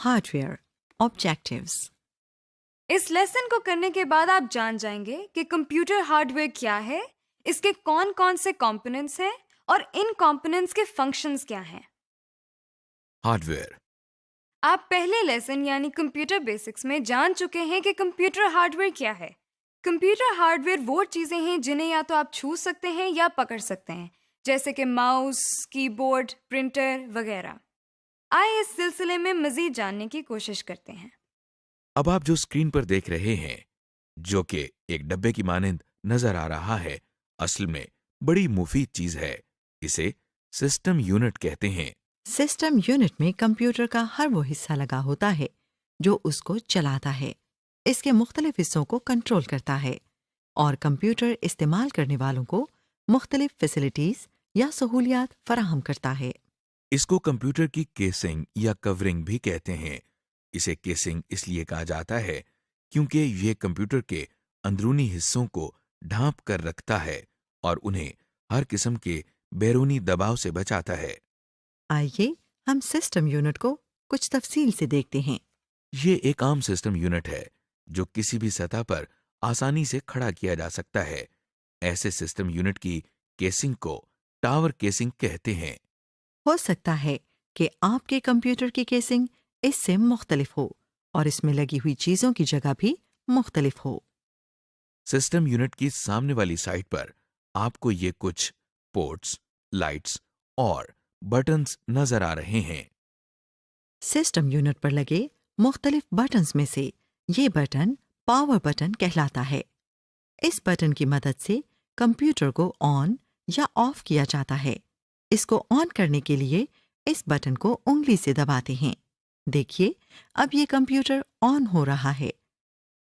Hardware Objectives. اس lesson کو کرنے کے بعد آپ جان جائیں گے کہ کمپیوٹر ہارڈ ویئر کیا ہے، اس کے کون کون سے کمپوننٹس ہیں اور ان کمپوننٹس کے فنکشنز کیا ہیں۔ ہارڈ ویئر آپ پہلے لیسن یعنی کمپیوٹر بیسکس میں جان چکے ہیں کہ کمپیوٹر ہارڈ ویئر کیا ہے۔ کمپیوٹر ہارڈ ویئر وہ چیزیں ہیں جنہیں یا تو آپ چھو سکتے ہیں یا پکڑ سکتے ہیں، جیسے کہ ماؤس، کی بورڈ، پرنٹر وغیرہ۔ آئے اس سلسلے میں مزید جاننے کی کوشش کرتے ہیں۔ اب آپ جو اسکرین پر دیکھ رہے ہیں، جو کہ ایک ڈبے کی مانند نظر آ رہا ہے، اصل میں بڑی مفید چیز ہے۔ اسے سسٹم یونٹ کہتے ہیں۔ سسٹم یونٹ میں کمپیوٹر کا ہر وہ حصہ لگا ہوتا ہے جو اس کو چلاتا ہے، اس کے مختلف حصوں کو کنٹرول کرتا ہے اور کمپیوٹر استعمال کرنے والوں کو مختلف فیسلٹیز یا سہولیات فراہم کرتا ہے۔ اس کو کمپیوٹر کی کیسنگ یا کورنگ بھی کہتے ہیں۔ اسے کیسنگ اس لیے کہا جاتا ہے کیونکہ یہ کمپیوٹر کے اندرونی حصوں کو ڈھانپ کر رکھتا ہے اور انہیں ہر قسم کے بیرونی دباؤ سے بچاتا ہے۔ آئیے ہم سسٹم یونٹ کو کچھ تفصیل سے دیکھتے ہیں۔ یہ ایک عام سسٹم یونٹ ہے جو کسی بھی سطح پر آسانی سے کھڑا کیا جا سکتا ہے۔ ایسے سسٹم یونٹ کی کیسنگ کو ٹاور کیسنگ کہتے ہیں۔ ہو سکتا ہے کہ آپ کے کمپیوٹر کی کیسنگ اس سے مختلف ہو اور اس میں لگی ہوئی چیزوں کی جگہ بھی مختلف ہو۔ سسٹم یونٹ کی سامنے والی سائڈ پر آپ کو یہ کچھ پورٹس، لائٹس اور بٹنز نظر آ رہے ہیں۔ سسٹم یونٹ پر لگے مختلف بٹنز میں سے یہ بٹن پاور بٹن کہلاتا ہے۔ اس بٹن کی مدد سے کمپیوٹر کو آن یا آف کیا جاتا ہے۔ اس کو آن کرنے کے لیے اس بٹن کو انگلی سے دباتے ہیں۔ دیکھیے اب یہ کمپیوٹر آن ہو رہا ہے۔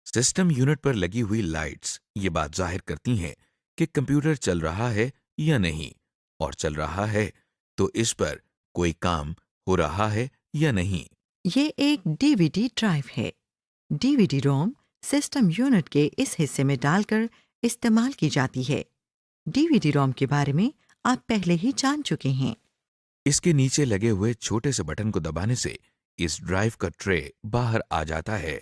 سسٹم یونٹ پر لگی ہوئی لائٹس یہ بات ظاہر کرتی ہیں کہ کمپیوٹر چل رہا ہے یا نہیں، اور چل رہا ہے تو اس پر کوئی کام ہو رہا ہے یا نہیں۔ یہ ایک ڈی وی ڈی ڈرائیو ہے۔ ڈی وی ڈی روم سسٹم یونٹ کے اس حصے میں ڈال کر استعمال کی جاتی ہے۔ ڈی وی ڈی روم کے بارے میں آپ پہلے ہی جان چکے ہیں۔ اس کے نیچے لگے ہوئے چھوٹے سے بٹن کو دبانے سے اس ڈرائیو کا ٹرے باہر آ جاتا ہے۔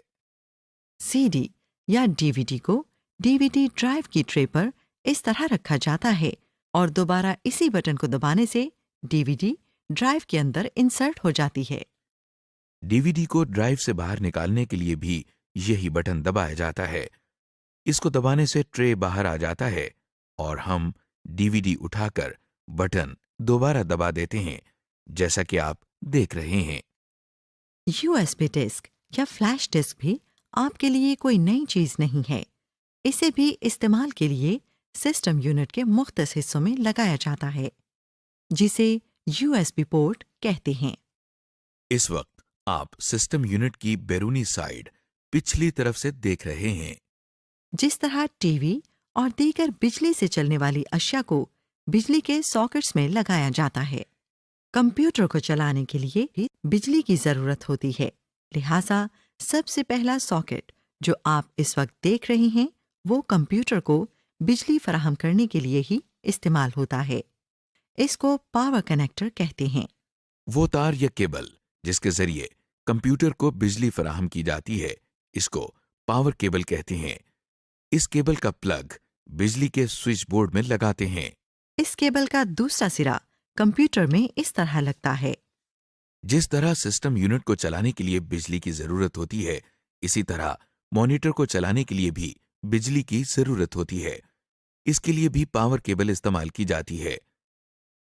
سی ڈی یا ڈی وی ڈی کو ڈی وی ڈی ڈرائیو کی ٹرے پر اس طرح رکھا جاتا ہے اور دوبارہ اسی بٹن کو دبانے سے ڈی وی ڈی ڈرائیو کے اندر انسرٹ ہو جاتی ہے۔ ڈی وی ڈی کو ڈرائیو سے باہر نکالنے کے لیے بھی یہی بٹن دبایا جاتا ہے۔ اس کو دبانے سے ٹرے باہر آ جاتا ہے اور ہم ڈی وی ڈی اٹھا کر بٹن دوبارہ دبا دیتے ہیں، جیسا کہ آپ دیکھ رہے ہیں۔ یو ایس بی ڈسک یا فلیش ڈسک بھی آپ کے لیے کوئی نئی چیز نہیں ہے۔ اسے بھی استعمال کے لیے سسٹم یونٹ کے مختص حصوں میں لگایا جاتا ہے، جسے یو ایس بی پورٹ کہتے ہیں۔ اس وقت آپ سسٹم یونٹ کی بیرونی سائڈ پچھلی طرف سے دیکھ رہے ہیں۔ جس طرح ٹی وی اور دیگر بجلی سے چلنے والی اشیاء کو بجلی کے ساکٹس میں لگایا جاتا ہے، کمپیوٹر کو چلانے کے لیے بھی بجلی کی ضرورت ہوتی ہے۔ لہٰذا سب سے پہلا ساکٹ جو آپ اس وقت دیکھ رہے ہیں وہ کمپیوٹر کو بجلی فراہم کرنے کے لیے ہی استعمال ہوتا ہے۔ اس کو پاور کنیکٹر کہتے ہیں۔ وہ تار یا کیبل جس کے ذریعے کمپیوٹر کو بجلی فراہم کی جاتی ہے، اس کو پاور کیبل کہتے ہیں۔ اس کیبل کا پلگ بجلی کے سوئچ بورڈ میں لگاتے ہیں۔ اس کیبل کا دوسرا سرا کمپیوٹر میں اس طرح لگتا ہے۔ جس طرح سسٹم یونٹ کو چلانے کے لیے بجلی کی ضرورت ہوتی ہے، اسی طرح مانیٹر کو چلانے کے لیے بھی بجلی کی ضرورت ہوتی ہے۔ اس کے لیے بھی پاور کیبل استعمال کی جاتی ہے۔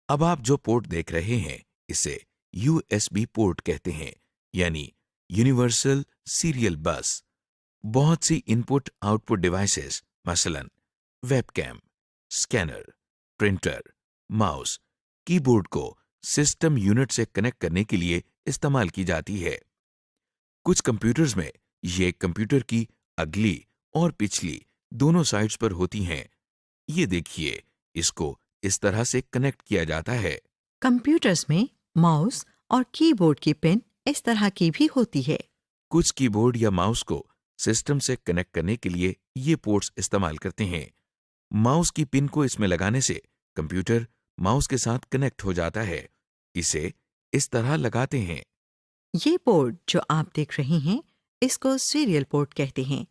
اب آپ جو پورٹ دیکھ رہے ہیں اسے یو ایس بی پورٹ کہتے ہیں، یعنی یونیورسل سیریل بس۔ بہت سی ان پٹ آؤٹ پٹ ڈیوائسز مثلا web came, scanner, printer, mouse, کی بورڈ کو سسٹم یونٹ سے کنیکٹ کرنے کے لیے استعمال کی جاتی ہے۔ کچھ کمپیوٹرز میں یہ کمپیوٹر کی اگلی اور پچھلی دونوں سائڈز پر ہوتی ہیں۔ یہ دیکھیے، اس کو اس طرح سے کنیکٹ کیا جاتا ہے۔ کمپیوٹرز میں ماؤس اور کی بورڈ کی پن اس طرح کی بھی ہوتی ہے۔ کچھ کی بورڈ یا ماؤس کو سسٹم سے کنیکٹ کرنے کے لیے یہ پورٹس استعمال کرتے ہیں۔ ماؤس کی پن کو اس میں لگانے سے کمپیوٹر ماؤس کے ساتھ کنیکٹ ہو جاتا ہے۔ اسے اس طرح لگاتے ہیں۔ یہ پورٹ جو آپ دیکھ رہے ہیں اس کو سیریل پورٹ کہتے ہیں.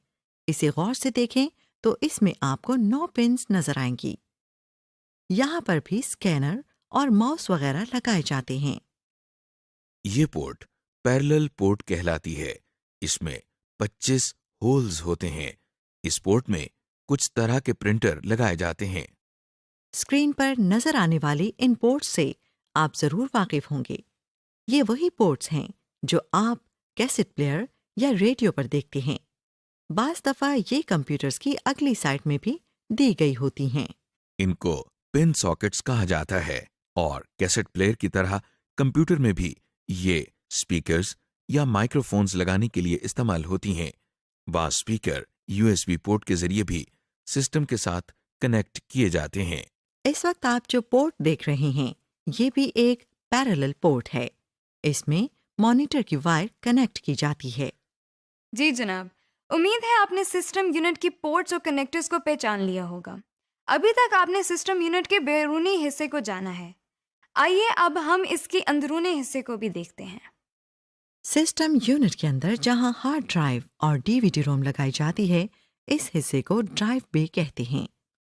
اسے غور سے دیکھیں تو اس میں آپ کو 9 پنز نظر آئیں گی. یہاں پر بھی اسکینر اور ماؤس وغیرہ لگائے جاتے ہیں. یہ پورٹ پیرلل پورٹ کہلاتی ہے. اس میں 25 ہولز ہوتے ہیں. اس پورٹ میں کچھ طرح کے پرنٹر لگائے جاتے ہیں. اسکرین پر نظر آنے والے ان پورٹس سے آپ ضرور واقف ہوں گے. یہ وہی پورٹس ہیں جو آپ کیسٹ پلیئر یا ریڈیو پر دیکھتے ہیں. بعض دفعہ یہ کمپیوٹرز کی اگلی سائٹ میں بھی دی گئی ہوتی ہیں. ان کو پن ساکٹس کہا جاتا ہے اور کیسٹ پلیئر کی طرح کمپیوٹر میں بھی یہ سپیکرز یا مائکرو فونز لگانے کے لیے استعمال ہوتی ہیں. بعض سپیکر USB پورٹ کے ذریعے بھی سسٹم کے ساتھ کنیکٹ کیے جاتے ہیں. اس وقت آپ جو پورٹ دیکھ رہے ہیں یہ بھی ایک پیرلل پورٹ ہے. اس میں مانیٹر کی وائر کنیکٹ کی جاتی ہے. جی جناب، امید ہے آپ نے سسٹم یونٹ کی پورٹس اور کنیکٹرز کو پہچان لیا ہوگا. ابھی تک آپ نے سسٹم یونٹ کے بیرونی حصے کو جانا ہے. آئیے اب ہم اس کے اندرونی حصے کو بھی دیکھتے ہیں. سسٹم یونٹ کے اندر جہاں ہارڈ ڈرائیو اور DVD روم لگائی جاتی ہے اس حصے کو ڈرائیو بے کہتے ہیں.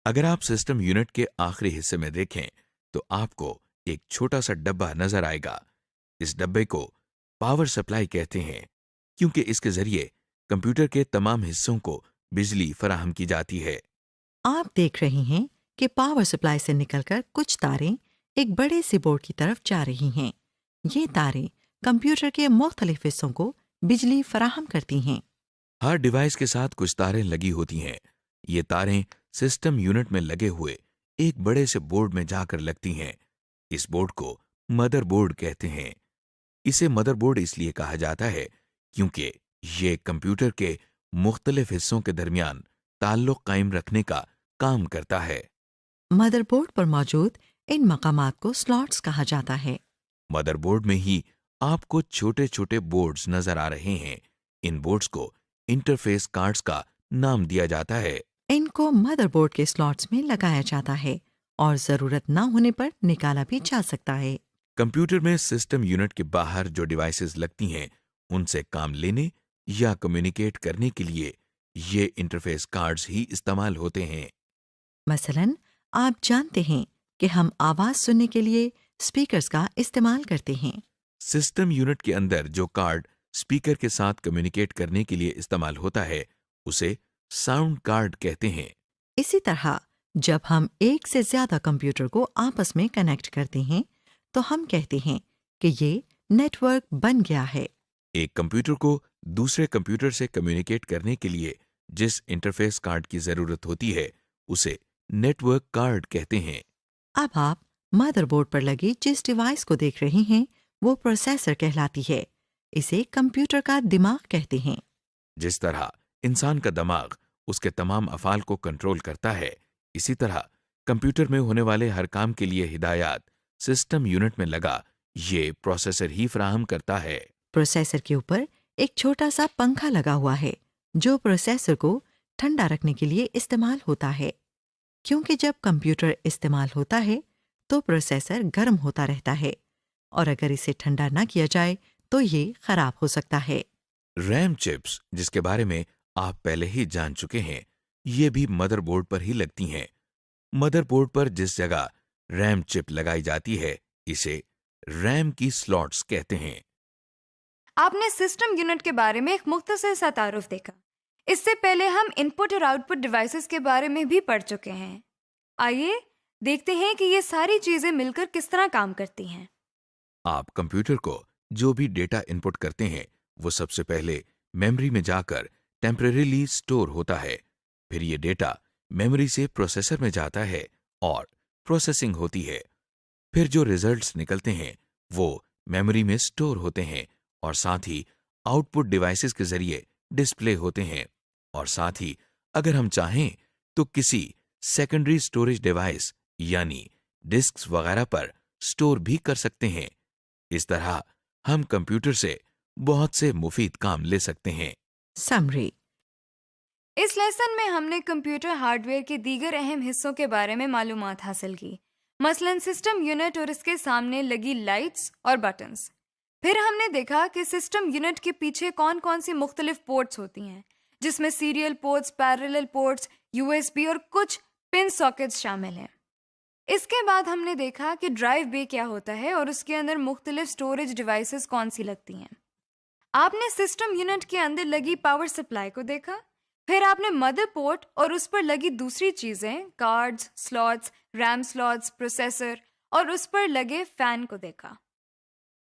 اگر آپ سسٹم یونٹ کے آخری حصے میں دیکھیں تو آپ کو ایک چھوٹا سا ڈبہ نظر آئے گا. اس ڈبے کو پاور سپلائی کہتے ہیں کیونکہ اس کے ذریعے کمپیوٹر کے تمام حصوں کو بجلی فراہم کی جاتی ہے. آپ دیکھ رہے ہیں کہ پاور سپلائی سے نکل کر کچھ تاریں ایک بڑے سے بورڈ کی طرف جا رہی ہیں. یہ تاریں کمپیوٹر کے مختلف حصوں کو بجلی فراہم کرتی ہیں. ہر ڈیوائس کے ساتھ کچھ تاریں لگی ہوتی ہیں. یہ تاریں سسٹم یونٹ میں لگے ہوئے ایک بڑے سے بورڈ میں جا کر لگتی ہیں. اس بورڈ کو مدر بورڈ کہتے ہیں. اسے مدر بورڈ اس لیے کہا جاتا ہے کیونکہ یہ کمپیوٹر کے مختلف حصوں کے درمیان تعلق قائم رکھنے کا کام کرتا ہے. مدر بورڈ پر موجود ان مقامات کو سلاٹس کہا جاتا ہے. مدر بورڈ میں ہی آپ کو چھوٹے چھوٹے بورڈز نظر آ رہے ہیں. ان بورڈز کو انٹرفیس کارڈز کا نام دیا جاتا ہے. ان کو مدر بورڈ کے سلاٹس میں لگایا جاتا ہے اور ضرورت نہ ہونے پر نکالا بھی جا سکتا ہے. کمپیوٹر میں سسٹم یونٹ کے باہر جو ڈیوائسز لگتی ہیں ان سے کام لینے یا کمیونیکیٹ کرنے کے لیے یہ انٹرفیس کارڈز ہی استعمال ہوتے ہیں. مثلا آپ جانتے ہیں کہ ہم آواز سننے کے لیے اسپیکرز کا استعمال کرتے ہیں. سسٹم یونٹ کے اندر جو کارڈ اسپیکر کے ساتھ کمیونیکیٹ کرنے کے لیے استعمال ہوتا ہے اسے ساؤنڈ کارڈ کہتے ہیں. اسی طرح جب ہم ایک سے زیادہ کمپیوٹر کو آپس میں کنیکٹ کرتے ہیں تو ہم کہتے ہیں کہ یہ نیٹ ورک بن گیا ہے. ایک کمپیوٹر کو دوسرے کمپیوٹر سے کمیونیکیٹ کرنے کے لیے جس انٹرفیس کارڈ کی ضرورت ہوتی ہے اسے نیٹ ورک کارڈ کہتے ہیں. اب آپ مدر بورڈ پر لگی جس ڈیوائس کو دیکھ رہے ہیں وہ پروسیسر کہلاتی ہے. اسے کمپیوٹر کا دماغ کہتے ہیں. جس طرح انسان کا دماغ اس کے تمام افعال کو کنٹرول کرتا ہے اسی طرح کمپیوٹر میں ہونے والے ہر کام کے لیے ہدایات سسٹم یونٹ میں لگا یہ پروسیسر ہی فراہم کرتا ہے. پروسیسر کے اوپر ایک چھوٹا سا پنکھا لگا ہوا ہے جو پروسیسر کو ٹھنڈا رکھنے کے لیے استعمال ہوتا ہے. کیونکہ جب کمپیوٹر استعمال ہوتا ہے تو پروسیسر گرم ہوتا رہتا ہے اور اگر اسے ٹھنڈا نہ کیا جائے تو یہ خراب ہو سکتا ہے. ریم چپس جس کے بارے میں آپ پہلے ہی جان چکے ہیں یہ بھی مدر بورڈ پر ہی لگتی ہیں. مدر بورڈ پر جس جگہ ریم چپ لگائی جاتی ہے اسے ریم کی سلاٹس کہتے ہیں. آپ نے سسٹم یونٹ کے بارے میں ایک مختصر سا تعارف دیکھا. اس سے پہلے ہم ان پٹ اور آؤٹ پٹ ڈیوائسز کے بارے میں بھی پڑھ چکے ہیں. آئیے دیکھتے ہیں کہ یہ ساری چیزیں مل کر کس طرح کام کرتی ہیں. آپ کمپیوٹر کو جو بھی ڈیٹا ان پٹ کرتے ہیں وہ سب سے پہلے میموری میں جا کر ٹیمپریریلی سٹور ہوتا ہے. پھر یہ ڈیٹا میموری سے پروسیسر میں جاتا ہے اور پروسیسنگ ہوتی ہے. پھر جو ریزلٹس نکلتے ہیں وہ میموری میں سٹور ہوتے ہیں اور ساتھ ہی آؤٹ پٹ ڈیوائسز کے ذریعے ڈسپلے ہوتے ہیں اور ساتھ ہی اگر ہم چاہیں تو کسی سیکنڈری سٹوریج ڈیوائس یعنی ڈسکس وغیرہ پر سٹور بھی کر سکتے ہیں. اس طرح ہم کمپیوٹر سے بہت سے مفید کام لے سکتے ہیں. سمری. اس لیسن میں ہم نے کمپیوٹر ہارڈ ویئر کے دیگر اہم حصوں کے بارے میں معلومات حاصل کی. مثلاً سسٹم یونٹ اور اس کے سامنے لگی لائٹس اور بٹنز. پھر ہم نے دیکھا کہ سسٹم یونٹ کے پیچھے کون کون سی مختلف پورٹس ہوتی ہیں، جس میں سیریل پورٹس، پیریلل پورٹس، USB اور کچھ پن ساکٹس شامل ہیں۔ اس کے بعد ہم نے دیکھا کہ ڈرائیو بے کیا ہوتا ہے اور اس کے اندر مختلف سٹوریج ڈیوائسز کون سی لگتی ہیں۔ آپ نے سسٹم یونٹ کے اندر لگی پاور سپلائی کو دیکھا، پھر آپ نے مدر پورٹ اور اس پر لگی دوسری چیزیں، cards, slots, RAM slots, processor اور اس پر لگے فین کو دیکھا۔